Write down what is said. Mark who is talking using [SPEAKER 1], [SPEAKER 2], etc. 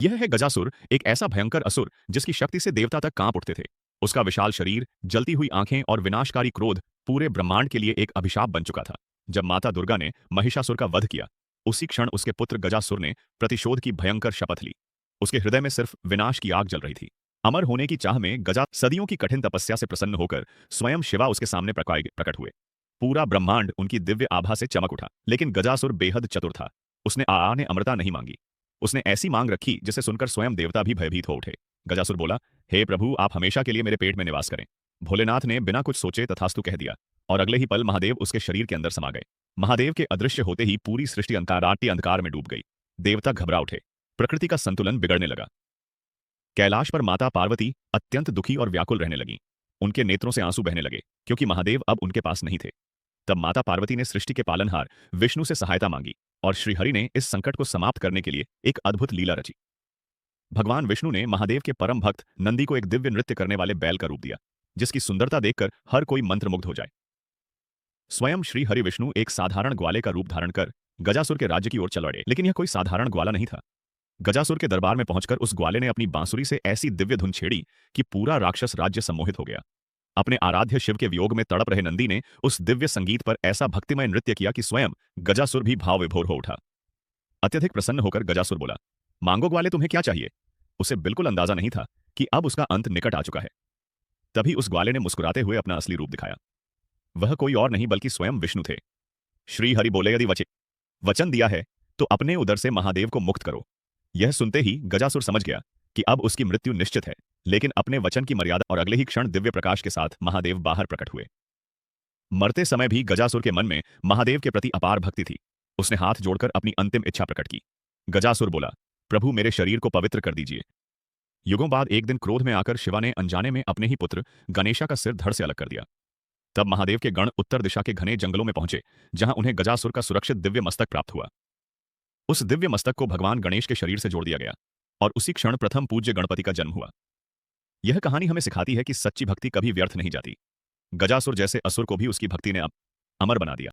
[SPEAKER 1] यह है गजासुर, एक ऐसा भयंकर असुर जिसकी शक्ति से देवता तक कांप उठते थे। उसका विशाल शरीर, जलती हुई आंखें और विनाशकारी क्रोध पूरे ब्रह्मांड के लिए एक अभिशाप बन चुका था। जब माता दुर्गा ने महिषासुर का वध किया, उसी क्षण उसके पुत्र गजासुर ने प्रतिशोध की भयंकर शपथ ली। उसके हृदय में सिर्फ विनाश की आग जल रही थी। अमर होने की चाह में गजा सदियों की कठिन तपस्या से प्रसन्न होकर स्वयं शिवा उसके सामने प्रकट हुए। पूरा ब्रह्मांड उनकी दिव्य आभा से चमक उठा, लेकिन गजासुर बेहद चतुर था। उसने ने अमरता नहीं मांगी। उसने ऐसी मांग रखी जिसे सुनकर स्वयं देवता भी भयभीत हो उठे। गजासुर बोला, हे प्रभु, आप हमेशा के लिए मेरे पेट में निवास करें। भोलेनाथ ने बिना कुछ सोचे तथास्तु कह दिया, और अगले ही पल महादेव उसके शरीर के अंदर समा गए। महादेव के अदृश्य होते ही पूरी सृष्टि अंधकार में डूब गई। देवता घबरा उठे। प्रकृति का संतुलन बिगड़ने लगा। कैलाश पर माता पार्वती अत्यंत दुखी और व्याकुल रहने लगी। उनके नेत्रों से आंसू बहने लगे, क्योंकि महादेव अब उनके पास नहीं थे। तब माता पार्वती ने सृष्टि के पालनहार विष्णु से सहायता मांगी, और श्रीहरि ने इस संकट को समाप्त करने के लिए एक अद्भुत लीला रची। भगवान विष्णु ने महादेव के परम भक्त नंदी को एक दिव्य नृत्य करने वाले बैल का रूप दिया, जिसकी सुंदरता देखकर हर कोई मंत्रमुग्ध हो जाए। स्वयं श्री हरि विष्णु एक साधारण ग्वाले का रूप धारण कर गजासुर के राज्य की ओर चल पड़े, लेकिन यह कोई साधारण ग्वाला नहीं था। गजासुर के दरबार में पहुंचकर उस ग्वाले ने अपनी बांसुरी से ऐसी दिव्य धुन छेड़ी कि पूरा राक्षस राज्य सम्मोहित हो गया। अपने आराध्य शिव के वियोग में तड़प रहे नंदी ने उस दिव्य संगीत पर ऐसा भक्तिमय नृत्य किया कि स्वयं गजासुर भी भाव विभोर हो उठा। अत्यधिक प्रसन्न होकर गजासुर बोला, मांगो ग्वाले, तुम्हें क्या चाहिए? उसे बिल्कुल अंदाजा नहीं था कि अब उसका अंत निकट आ चुका है। तभी उस ग्वाले ने मुस्कुराते हुए अपना असली रूप दिखाया। वह कोई और नहीं बल्कि स्वयं विष्णु थे। श्री हरि बोले, यदि वचन दिया है तो अपने उदर से महादेव को मुक्त करो। यह सुनते ही गजासुर समझ गया कि अब उसकी मृत्यु निश्चित है, लेकिन अपने वचन की मर्यादा, और अगले ही क्षण दिव्य प्रकाश के साथ महादेव बाहर प्रकट हुए। मरते समय भी गजासुर के मन में महादेव के प्रति अपार भक्ति थी। उसने हाथ जोड़कर अपनी अंतिम इच्छा प्रकट की। गजासुर बोला, प्रभु, मेरे शरीर को पवित्र कर दीजिए। युगों बाद एक दिन क्रोध में आकर शिवा ने अनजाने में अपने ही पुत्र गणेशा का सिर धड़ से अलग कर दिया। तब महादेव के गण उत्तर दिशा के घने जंगलों में पहुंचे, जहां उन्हें गजासुर का सुरक्षित दिव्य मस्तक प्राप्त हुआ। उस दिव्य मस्तक को भगवान गणेश के शरीर से जोड़ दिया गया, और उसी क्षण प्रथम पूज्य गणपति का जन्म हुआ। यह कहानी हमें सिखाती है कि सच्ची भक्ति कभी व्यर्थ नहीं जाती। गजासुर जैसे असुर को भी उसकी भक्ति ने अमर बना दिया।